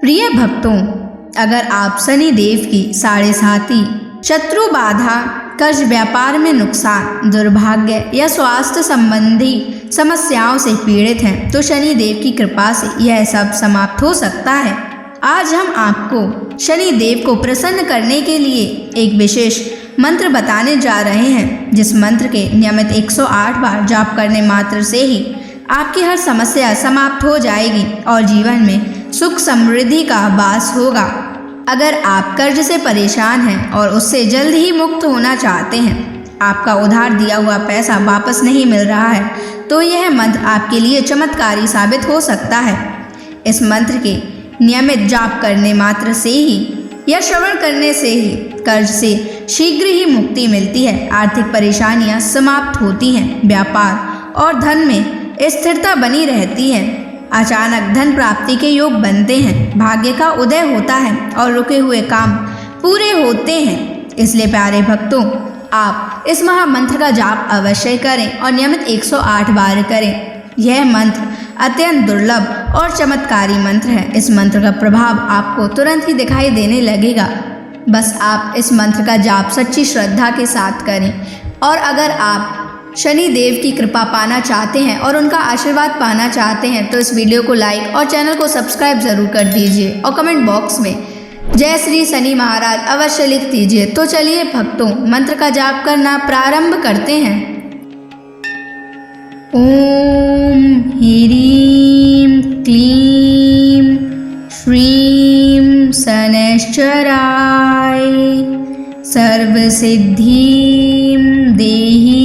प्रिय भक्तों, अगर आप शनि देव की साढ़े साती, शत्रु बाधा, कर्ज, व्यापार में नुकसान, दुर्भाग्य या स्वास्थ्य संबंधी समस्याओं से पीड़ित हैं तो शनि देव की कृपा से यह सब समाप्त हो सकता है। आज हम आपको शनि देव को प्रसन्न करने के लिए एक विशेष मंत्र बताने जा रहे हैं, जिस मंत्र के नियमित 108 बार जाप करने मात्र से ही आपकी हर समस्या समाप्त हो जाएगी और जीवन में सुख समृद्धि का वास होगा। अगर आप कर्ज से परेशान हैं और उससे जल्द ही मुक्त होना चाहते हैं, आपका उधार दिया हुआ पैसा वापस नहीं मिल रहा है, तो यह मंत्र आपके लिए चमत्कारी साबित हो सकता है। इस मंत्र के नियमित जाप करने मात्र से ही या श्रवण करने से ही कर्ज से शीघ्र ही मुक्ति मिलती है, आर्थिक परेशानियां समाप्त होती हैं, व्यापार और धन में स्थिरता बनी रहती है, अचानक धन प्राप्ति के योग बनते हैं, भाग्य का उदय होता है और रुके हुए काम पूरे होते हैं। इसलिए प्यारे भक्तों, आप इस महामंत्र का जाप अवश्य करें और नियमित 108 बार करें। यह मंत्र अत्यंत दुर्लभ और चमत्कारी मंत्र है। इस मंत्र का प्रभाव आपको तुरंत ही दिखाई देने लगेगा। बस आप इस मंत्र का जाप सच्ची श्रद्धा के साथ करें। और अगर आप शनि देव की कृपा पाना चाहते हैं और उनका आशीर्वाद पाना चाहते हैं तो इस वीडियो को लाइक और चैनल को सब्सक्राइब जरूर कर दीजिए और कमेंट बॉक्स में जय श्री शनि महाराज अवश्य लिख दीजिए। तो चलिए भक्तों, मंत्र का जाप करना प्रारंभ करते हैं। ओम ह्रीं क्लीं श्रीं शनैश्चराय सर्वसिद्धिं देहि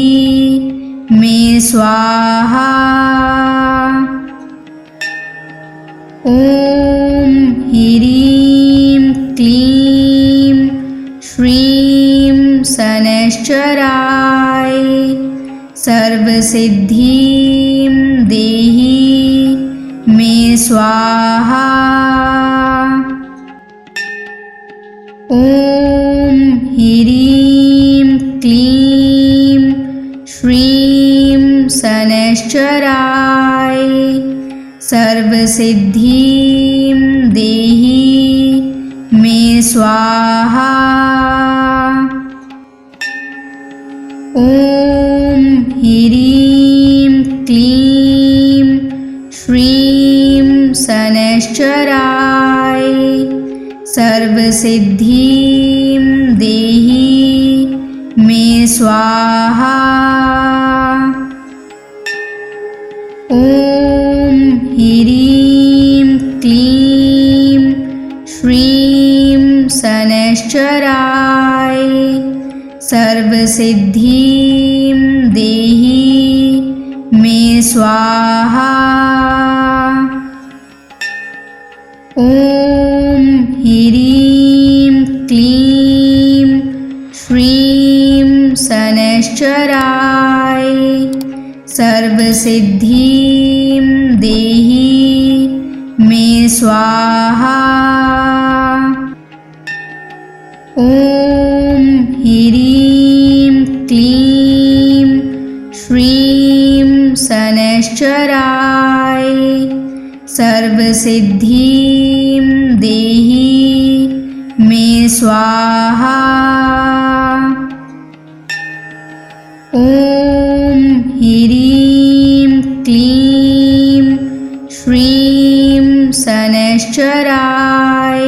मे स्वाहा। ओम ह्रीं क्लीं श्रीं शनैश्चराय सर्वसिद्धिं देहि मे स्वाहा। ओम ह्रीं क्लीं श्रीं शनैश्चराय सर्वसिद्धिं देहि मे स्वाहा। ओम ह्रीं क्लीं श्रीं शनैश्चराय सर्वसिद्धिं देहि मे स्वाहा। ओम ह्रीं क्लीं श्रीं शनैश्चराय सर्वसिद्धिं देहि मे स्वाहा। ओम ह्रीं क्लीं श्रीं शनैश्चराय सर्वसिद्धिं देहि मे स्वाहा। ओम ह्रीं क्लीं श्रीं शनैश्चराय सर्वसिद्धिं देहि मे स्वाहा। ओम ह्रीं क्लीं श्रीं शनैश्चराय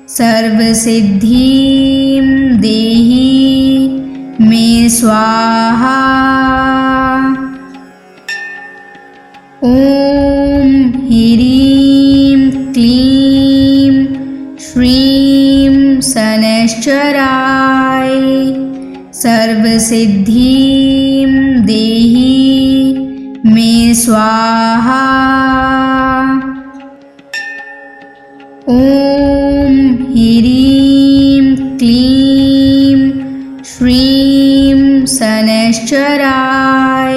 सर्वसिद्धिं देहि मे स्वाहा। ओम ह्रीं क्लीं श्रीं शनैश्चराय सर्वसिद्धिं देहि मे स्वाहा। ओम ह्रीं क्लीं श्रीं शनैश्चराय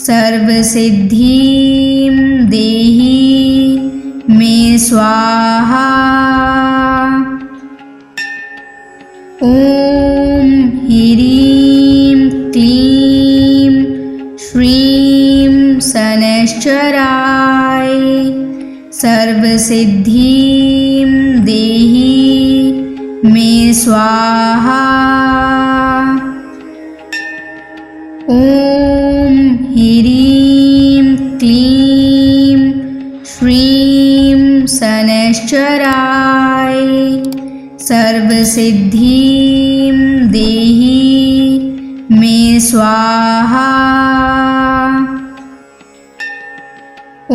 सर्वसिद्धिं देहि मे स्वाहा। ओम ह्रीं क्लीं श्रीं शनैश्चराय सर्वसिद्धिं देहि मे स्वाहा। ॐ ह्रीं क्लीं श्रीं शनैश्चराय सर्वसिद्धिं देहि मे स्वाहा। ॐ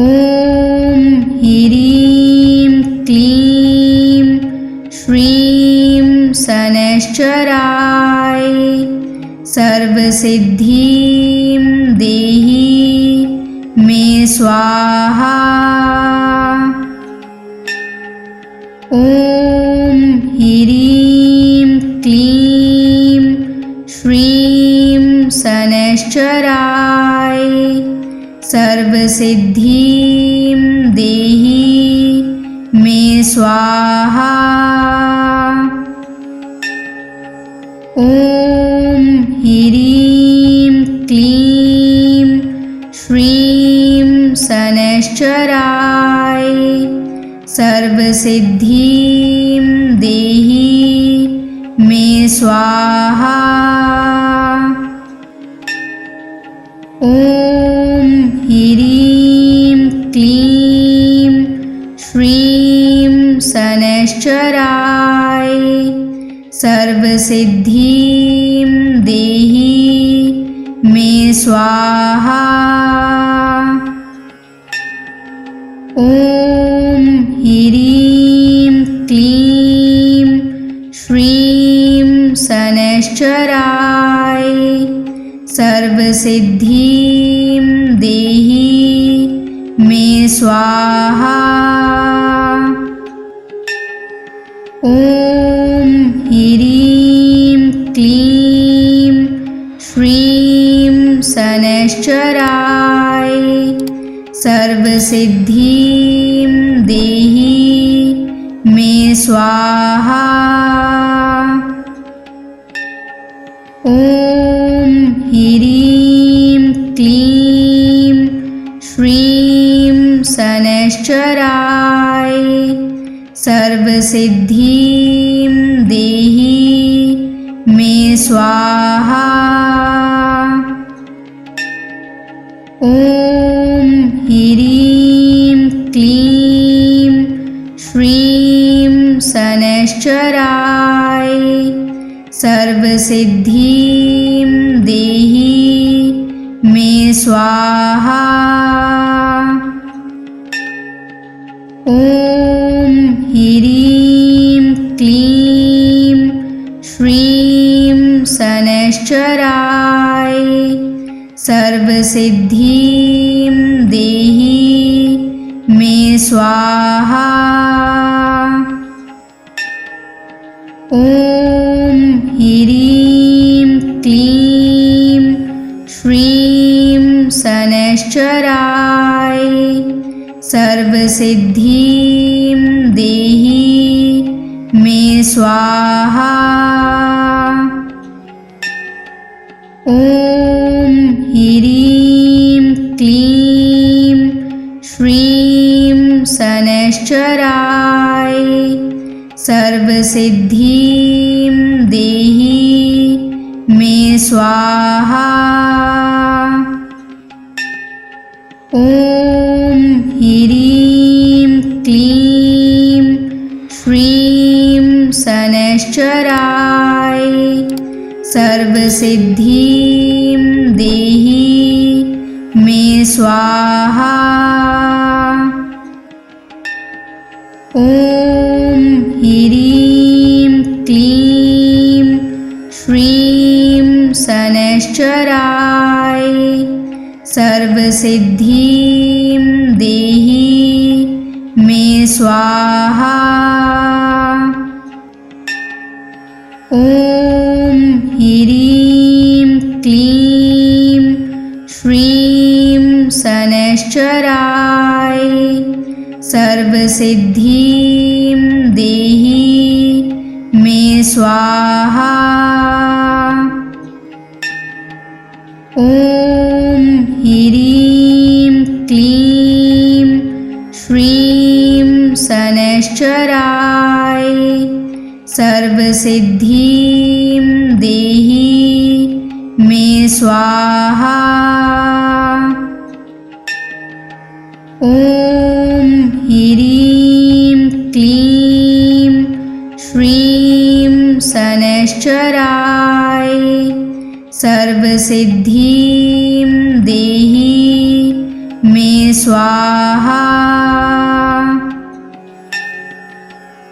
ह्रीं क्लीं श्रीं शनैश्चराय सर्वसिद्धिं देहि मे स्वाहा। ॐ ह्रीं क्लीं श्रीं शनैश्चराय सर्वसिद्धिं देहि मे स्वाहा। ॐ ह्रीं क्लीं श्रीं शनैश्चराय सर्वसिद्धिं देहि मे स्वाहा। ॐ ह्रीं क्लीं श्रीं शनैश्चराय सर्वसिद्धिं देहि मे स्वाहा। ॐ ह्रीं क्लीं श्रीं शनैश्चराय सर्वसिद्धिं देहि मे स्वाहा। ॐ ह्रीं क्लीं श्रीं शनैश्चराय सर्वसिद्धिं देहि मे स्वाहा। ॐ ह्रीं क्लीं श्रीं शनैश्चराय सर्वसिद्धिं देहि मे स्वाहा। ॐ ह्रीं क्लीं श्रीं शनैश्चराय सर्वसिद्धिं देहि मे स्वाहा। ॐ ह्रीं क्लीं श्रीं शनैश्चराय सर्वसिद्धिं देहि मे स्वाहा। ॐ ह्रीं क्लीं श्रीं शनैश्चराय सर्वसिद्धिं देहि मे स्वाहा। ॐ ह्रीं क्लीं श्रीं शनैश्चराय सर्वसिद्धिं देहि मे स्वाहा। ॐ ह्रीं क्लीं श्रीं शनैश्चराय सर्वसिद्धिं देहि मे स्वाहा। ॐ ह्रीं क्लीं श्रीं शनैश्चराय सर्वसिद्धिं देहि मे स्वाहा। ॐ ह्रीं क्लीं श्रीं शनैश्चराय सर्वसिद्धिं देहि मे स्वाहा। ॐ ह्रीं क्लीं श्रीं शनैश्चराय सर्वसिद्धिं देहि मे स्वाहा। ॐ ह्रीं क्लीं श्रीं शनैश्चराय सर्वसिद्धिं देहि मे स्वाहा।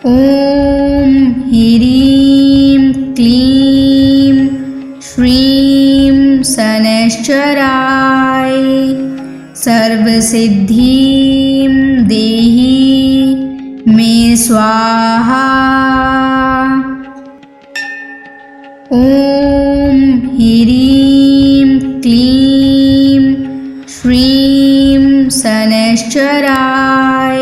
ॐ ह्रीं क्लीं श्रीं शनैश्चराय सर्वसिद्धिं देहि मे स्वाहा। ॐ ह्रीं क्लीं श्रीं शनैश्चराय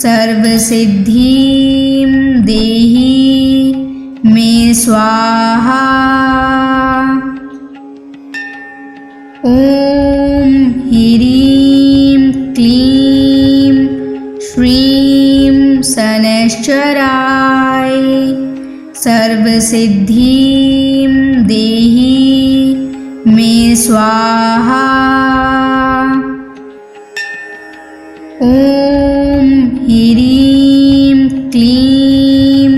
सर्वसिद्धिं देहि मे स्वाहा। ॐ ह्रीं क्लीं श्रीं शनैश्चराय सर्वसिद्धिं देहि मे स्वाहा। ॐ ह्रीं क्लीं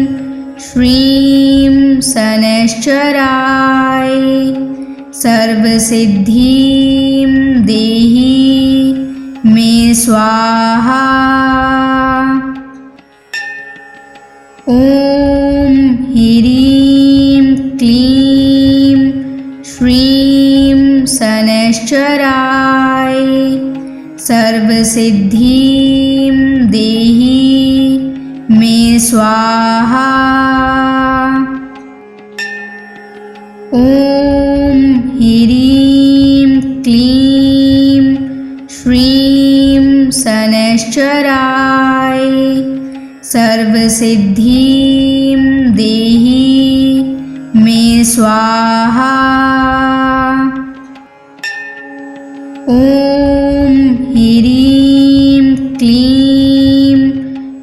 श्रीं शनैश्चराय सर्वसिद्धिं देहि मे स्वाहा। ॐ ह्रीं क्लीं श्रीं शनैश्चराय सर्वसिद्धिं देहि मे स्वाहा। ॐ ह्रीं क्लीं श्रीं शनैश्चराय सर्वसिद्धिं देहि मे स्वाहा। ॐ ह्रीं क्लीं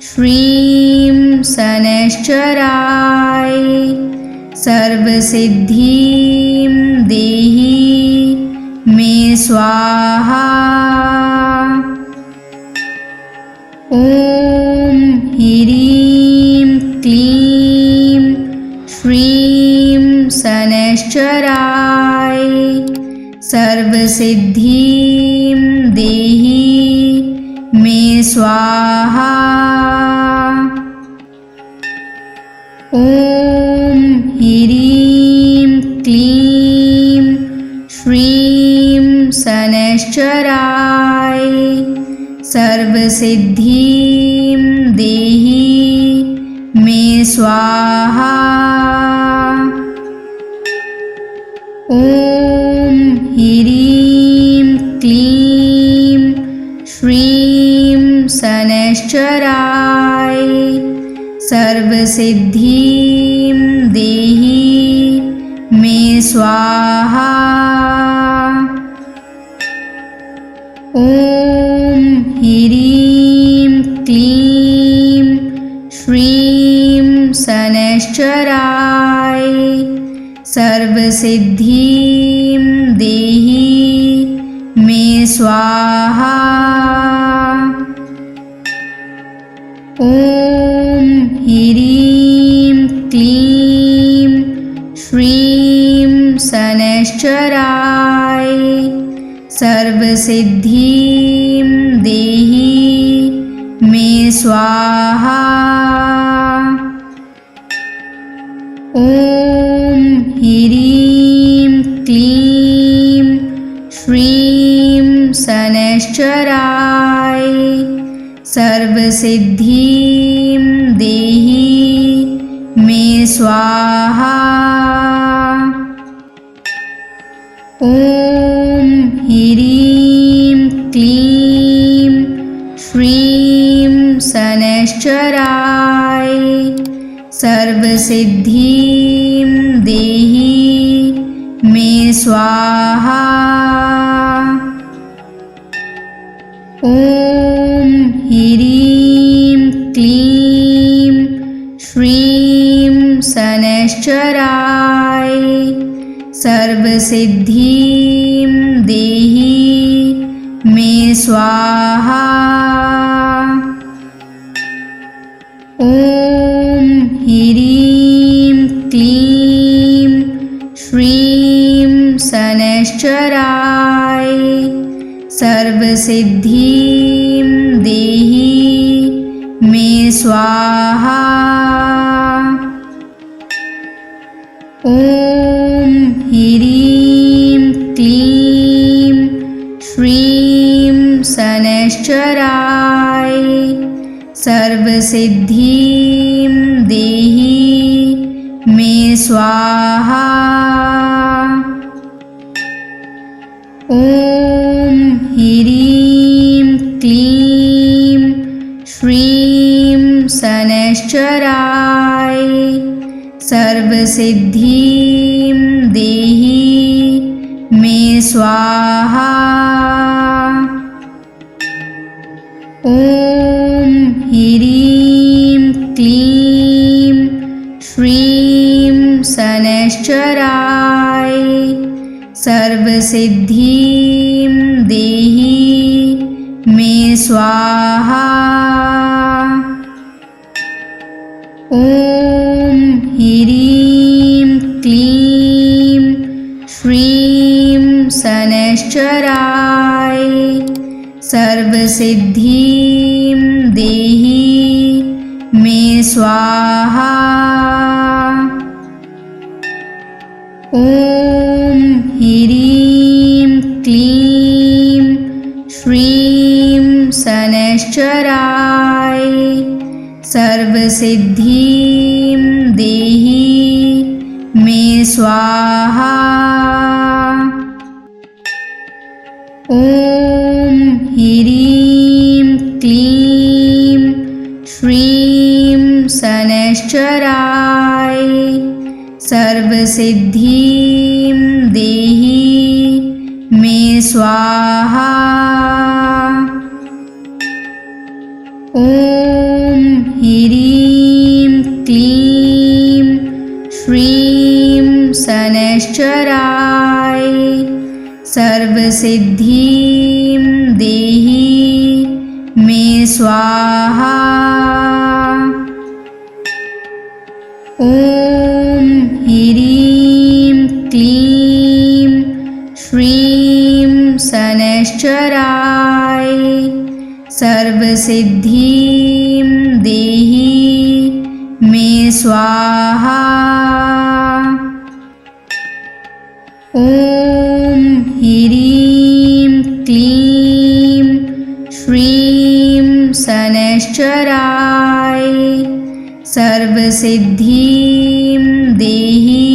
श्रीं शनैश्चराय सर्वसिद्धिं देहि मे स्वाहा। ॐ ह्रीं क्लीं श्रीं शनैश्चराय सर्वसिद्धिं देहि मे स्वाहा। ॐ ह्रीं क्लीं श्रीं शनैश्चराय सर्वसिद्धिं देहि मे स्वाहा। ॐ ह्रीं क्लीं श्रीं शनैश्चराय सर्वसिद्धिं देहि मे स्वाहा। ॐ ह्रीं क्लीं श्रीं शनैश्चराय सर्वसिद्धिं देहि मे स्वाहा। ॐ ह्रीं क्लीं श्रीं शनैश्चराय सर्वसिद्धिं देहि मे स्वाहा। ॐ ह्रीं क्लीं श्रीं शनैश्चराय सर्वसिद्धिं देहि मे स्वाहा। ॐ ह्रीं क्लीं श्रीं शनैश्चराय सर्वसिद्धिं देहि मे स्वाहा। ॐ ह्रीं क्लीं श्रीं शनैश्चराय सर्वसिद्धिं देहि मे स्वाहा। ॐ ह्रीं क्लीं श्रीं शनैश्चराय सर्वसिद्धिं देहि मे स्वाहा। ॐ ह्रीं क्लीं श्रीं शनैश्चराय सर्वसिद्धिं देहि मे स्वाहा। ॐ ह्रीं क्लीं श्रीं शनैश्चराय सर्वसिद्धिं देहि मे स्वाहा। ॐ ह्रीं क्लीं श्रीं शनैश्चराय सर्वसिद्धिं देहि मे स्वाहा। ॐ ह्रीं क्लीं श्रीं शनैश्चराय सर्वसिद्धिं देहि मे स्वाहा। ॐ ह्रीं क्लीं श्रीं शनैश्चराय सर्वसिद्धिं देहि मे स्वाहा। ॐ ह्रीं क्लीं श्रीं शनैश्चराय सर्वसिद्धिं देहि मे स्वाहा। ॐ ह्रीं क्लीं श्रीं शनैश्चराय सर्वसिद्धिं देहि मे स्वाहा। ॐ ह्रीं क्लीं श्रीं शनैश्चराय सर्वसिद्धिं देहि मे स्वाहा। ॐ ह्रीं क्लीं श्रीं शनैश्चराय सर्वसिद्धिं देहि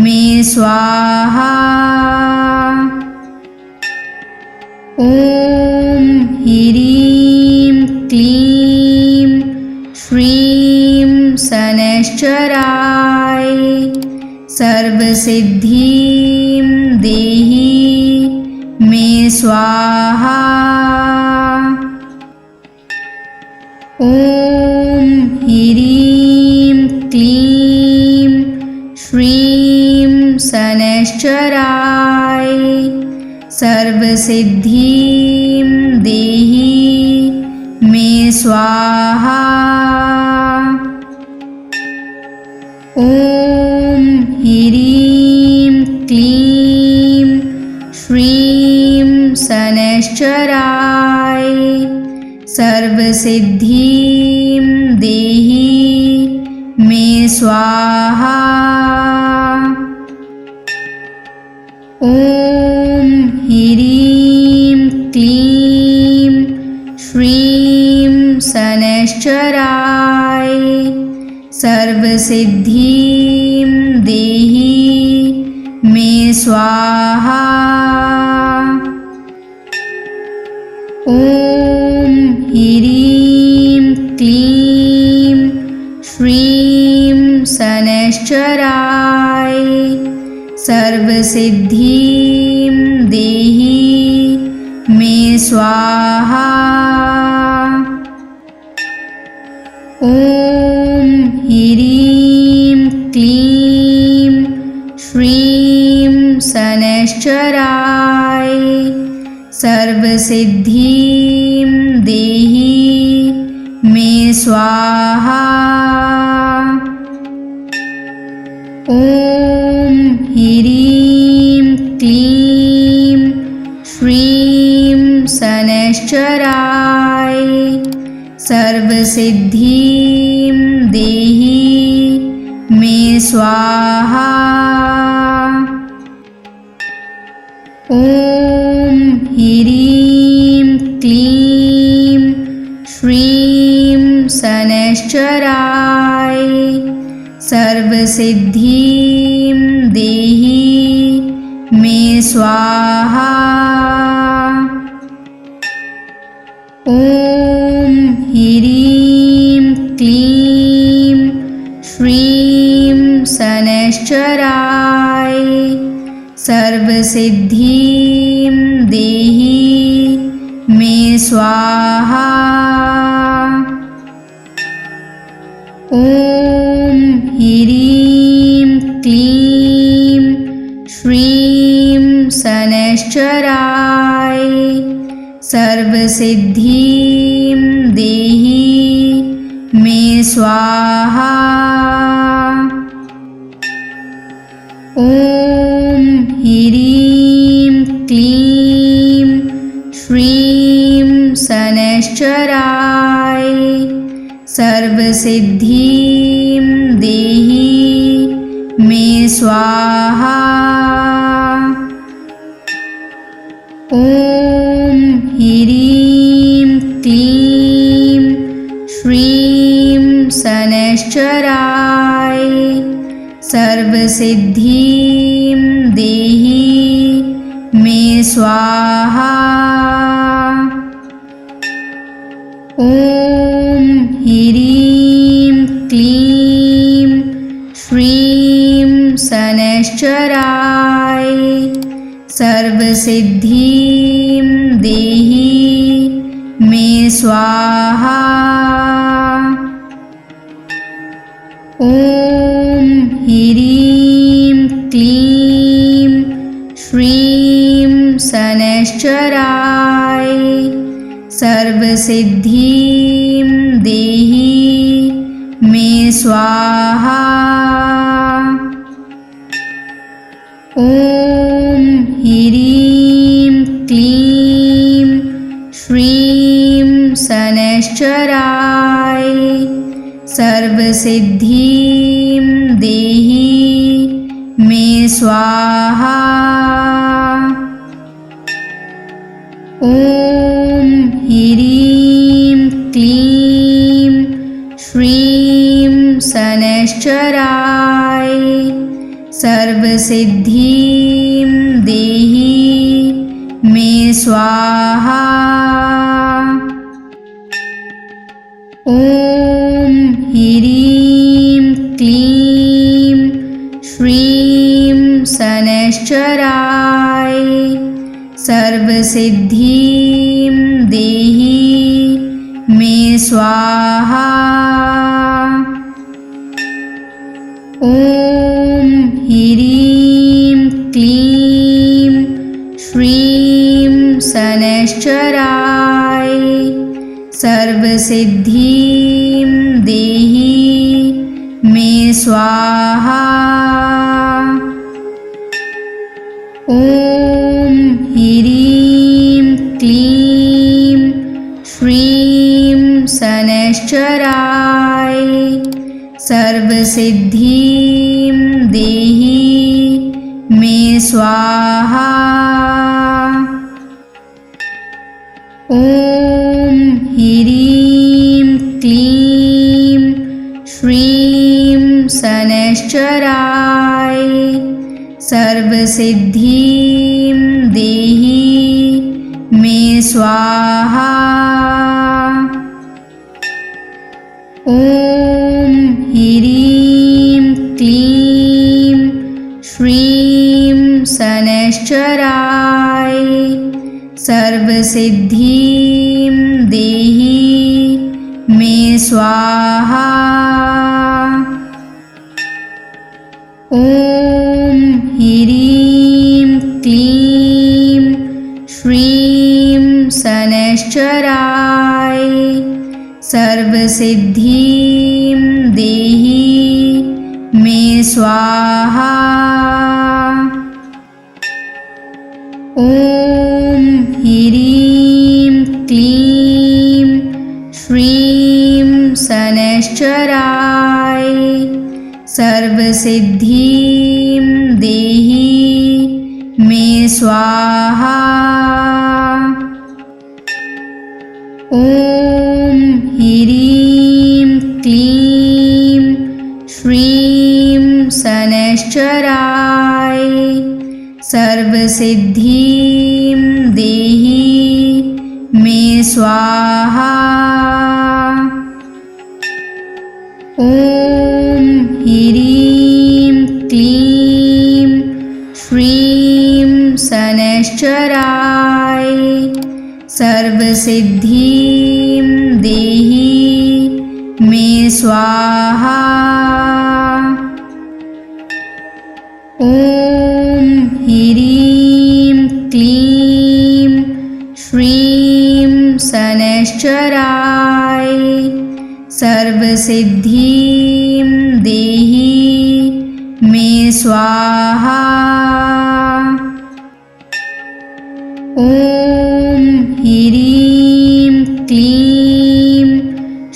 मे स्वाहा। ॐ ह्रीं क्लीं श्रीं शनैश्चराय सर्वसिद्धिं देहि मे स्वाहा। ॐ ह्रीं क्लीं श्रीं शनैश्चराय सर्वसिद्धिं देहि मे स्वाहा। ॐ ह्रीं क्लीं श्रीं शनैश्चराय सर्वसिद्धिं देहि मे स्वाहा। ॐ ह्रीं क्लीं श्रीं शनैश्चराय सर्वसिद्धिं देहि मे स्वाहा। ॐ ह्रीं क्लीं श्रीं शनैश्चराय सर्वसिद्धिं देहि मे स्वाहा। ॐ ॐ ह्रीं क्लीं श्रीं शनैश्चराय सर्वसिद्धिं देहि मे स्वाहा। ॐ ह्रीं क्लीं श्रीं शनैश्चराय सर्वसिद्धिं देहि मे स्वाहा। ॐ ह्रीं क्लीं श्रीं शनैश्चराय सर्वसिद्धिं देहि मे स्वाहा। ॐ ह्रीं क्लीं श्रीं शनैश्चराय सर्वसिद्धिं देहि मे स्वाहा। ॐ ह्रीं क्लीं श्रीं शनैश्चराय सर्वसिद्धिं देहि मे स्वाहा। ॐ ह्रीं क्लीं श्रीं शनैश्चराय सर्वसिद्धिं देहि मे स्वाहा। ॐ ह्रीं क्लीं श्रीं शनैश्चराय सर्वसिद्धिं देहि मे स्वाहा। ॐ ह्रीं क्लीं श्रीं शनैश्चराय सर्वसिद्धिं देहि मे स्वाहा। ॐ ह्रीं क्लीं श्रीं शनैश्चराय सर्वसिद्धिं देहि मे स्वाहा। ॐ ह्रीं क्लीं श्रीं शनैश्चराय सर्वसिद्धिं देहि मे स्वाहा। ॐ ह्रीं क्लीं श्रीं शनैश्चराय सर्वसिद्धिं देहि मे स्वाहा। ॐ ह्रीं क्लीं श्रीं शनैश्चराय सर्वसिद्धिं देहि मे स्वाहा। ॐ ह्रीं क्लीं श्रीं शनैश्चराय सर्वसिद्धिं देहि मे स्वाहा। ॐ ह्रीं क्लीं श्रीं शनैश्चराय सर्वसिद्धिं देहि मे स्वाहा। ॐ ह्रीं क्लीं श्रीं शनैश्चराय सर्वसिद्धिं देहि मे स्वाहा। ॐ ह्रीं क्लीं श्रीं शनैश्चराय सर्वसिद्धिं देहि मे स्वाहा। ॐ ह्रीं क्लीं श्रीं शनैश्चराय सर्वसिद्धिं देहि मे स्वाहा। ॐ ह्रीं क्लीं श्रीं शनैश्चराय सर्वसिद्धिं देहि मे स्वाहा। ॐ ह्रीं क्लीं श्रीं शनैश्चराय सर्वसिद्धिं देहि मे स्वाहा। ॐ ह्रीं क्लीं श्रीं शनैश्चराय सर्वसिद्धिं देहि मे स्वाहा। ॐ ह्रीं क्लीं श्रीं शनैश्चराय सर्वसिद्धिं देहि मे स्वाहा। ॐ ह्रीं क्लीं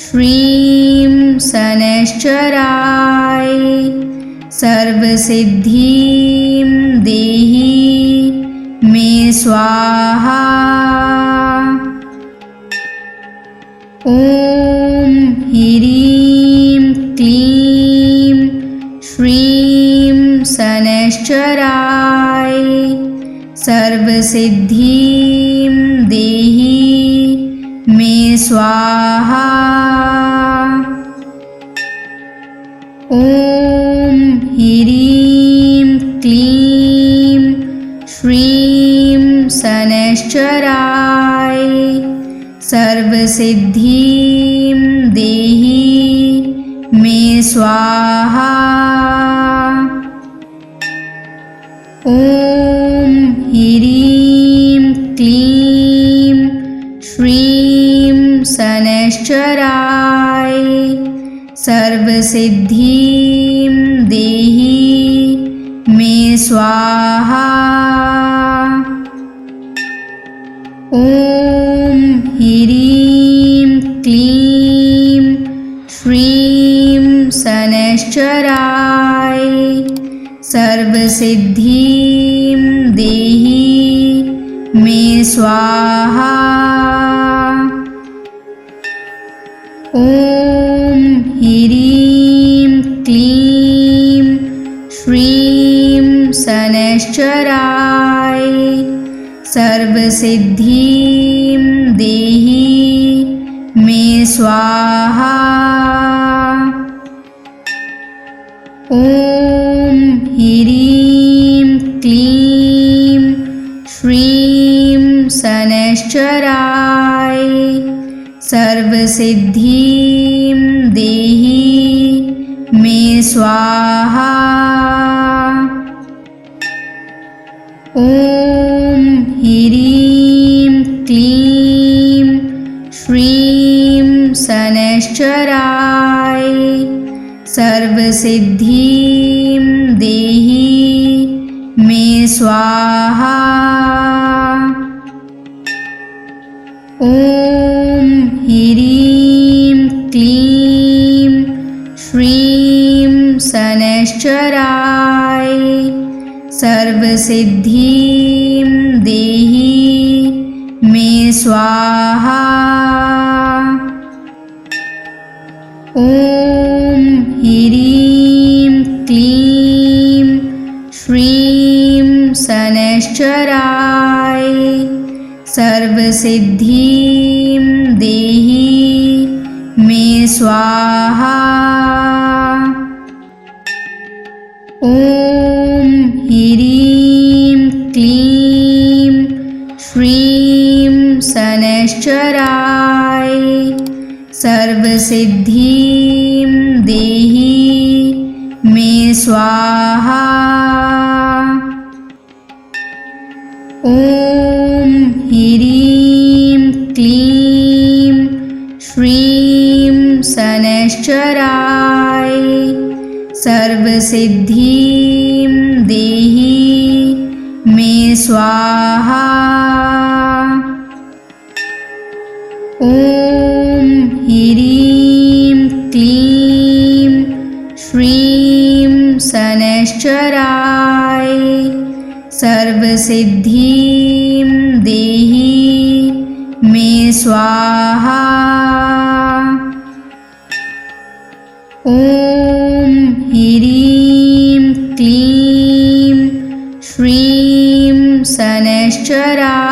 श्रीं शनैश्चराय सर्वसिद्धिं देहि मे स्वाहा। ॐ ह्रीं क्लीं श्रीं शनैश्चराय सर्वसिद्धिं देहि मे स्वाहा। ॐ ह्रीं क्लीं श्रीं शनैश्चराय सर्वसिद्धिं देहि मे स्वाहा। ॐ ह्रीं क्लीं श्रीं शनैश्चराय सर्वसिद्धिं देहि मे स्वाहा। ॐ ह्रीं क्लीं श्रीं शनैश्चराय सर्वसिद्धिं देहि मे स्वाहा। ॐ ह्रीं क्लीं श्रीं शनैश्चराय सर्वसिद्धिं देहि मे स्वाहा। ॐ ह्रीं क्लीं श्रीं शनैश्चराय सर्वसिद्धिं देहि मे स्वाहा। ॐ ह्रीं क्लीं श्रीं शनैश्चराय सर्वसिद्धिं देहि मे स्वाहा। ॐ ह्रीं क्लीं श्रीं शनैश्चराय सर्वसिद्धिं देहि मे स्वाहा। ॐ ह्रीं क्लीं श्रीं शनैश्चराय सर्वसिद्धिं देहि मे स्वाहा। ॐ ह्रीं क्लीं श्रीं शनैश्चराय सर्वसिद्धिं देहि मे स्वाहा। ॐ ह्रीं क्लीं श्रीं शनैश्चराय सर्वसिद्धिं देहि मे स्वाहा। ॐ ह्रीं क्लीं श्रीं शनैश्चराय सर्वसिद्धिं देहि मे स्वाहा। ॐ ह्रीं क्लीं श्रीं शनैश्चराय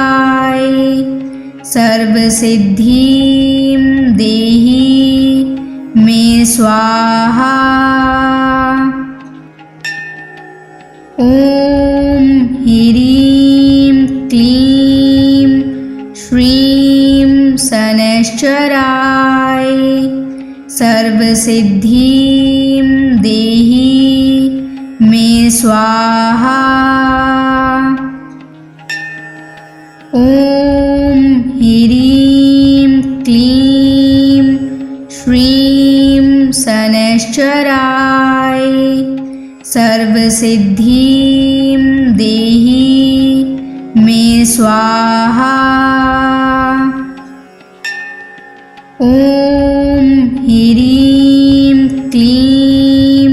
सर्वसिद्धिं देहि मे स्वाहा। ॐ ह्रीं क्लीं श्रीं शनैश्चराय सर्वसिद्धिं देहि मे स्वाहा। ॐ ह्रीं क्लीं श्रीं शनैश्चराय सर्वसिद्धिं देहि मे स्वाहा। ॐ ह्रीं क्लीं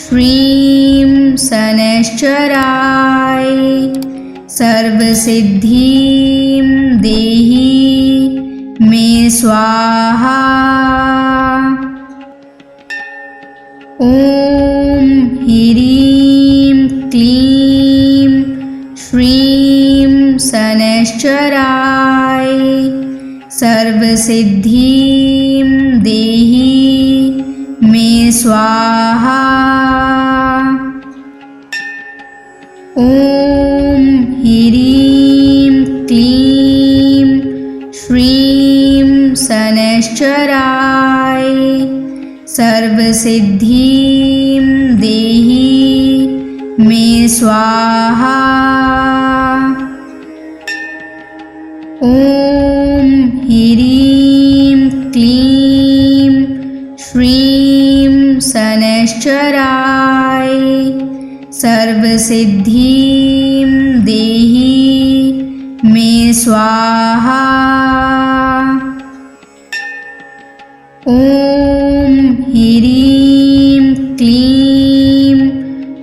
श्रीं शनैश्चराय सर्वसिद्धिं देहि मे स्वाहा। ॐ ह्रीं क्लीं श्रीं शनैश्चराय सर्वसिद्धिं देहि मे स्वाहा। ॐ ह्रीं क्लीं श्रीं शनैश्चराय सर्वसिद्धिं देहि मे स्वाहा। ॐ ह्रीं क्लीं श्रीं शनैश्चराय सर्वसिद्धिं देहि मे स्वाहा। ॐ ह्रीं क्लीं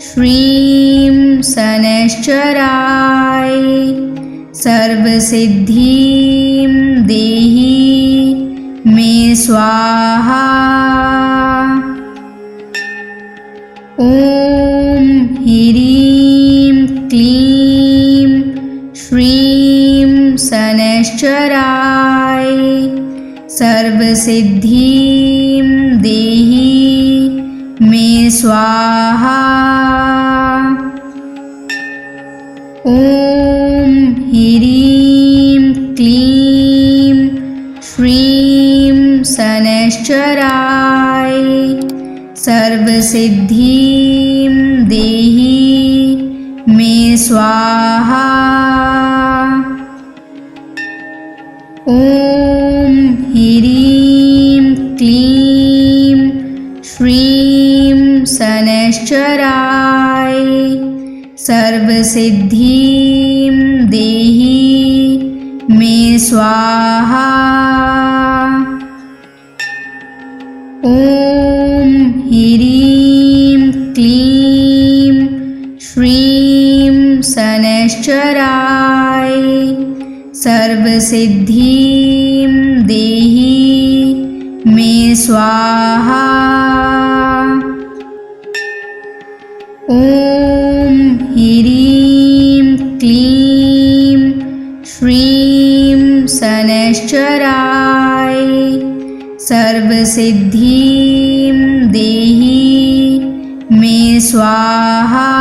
श्रीं शनैश्चराय सर्वसिद्धिं देहि मे स्वाहा। ॐ ह्रीं क्लीं श्रीं शनैश्चराय सर्वसिद्धिं देहि मे स्वाहा। ॐ ह्रीं क्लीं श्रीं शनैश्चराय सर्वसिद्धिं देहि मे स्वाहा। ॐ ह्रीं क्लीं श्रीं शनैश्चराय सर्वसिद्धिं देहि मे स्वाहा। ॐ ह्रीं क्लीं श्रीं शनैश्चराय सर्वसिद्धिं देहि मे स्वाहा। ॐ ह्रीं क्लीं श्रीं शनैश्चराय सर्वसिद्धिं देहि मे स्वाहा।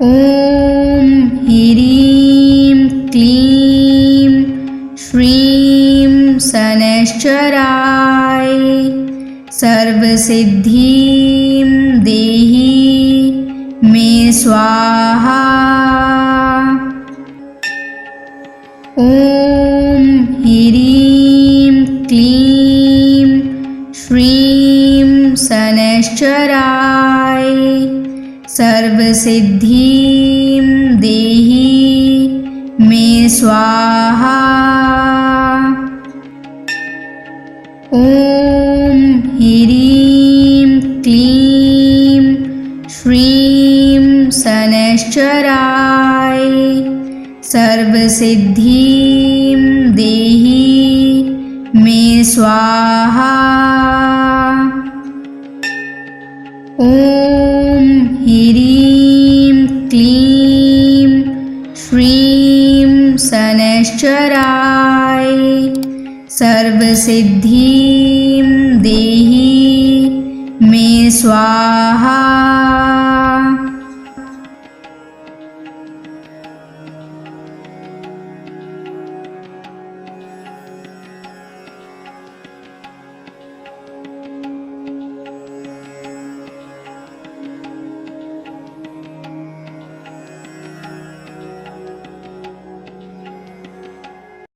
ॐ ह्रीं क्लीं श्रीं शनैश्चराय सर्वसिद्धिं देहि मे स्वाहा। ॐ ह्रीं क्लीं श्रीं शनैश्चराय सर्वसिद्धिं देहि मे स्वाहा। ॐ ह्रीं क्लीं श्रीं शनैश्चराय सर्वसिद्धिं देहि मे स्वाहा। ॐ ह्रीं क्लीं श्रीं शनैश्चराय सर्वसिद्धिं देहि मे स्वाहा।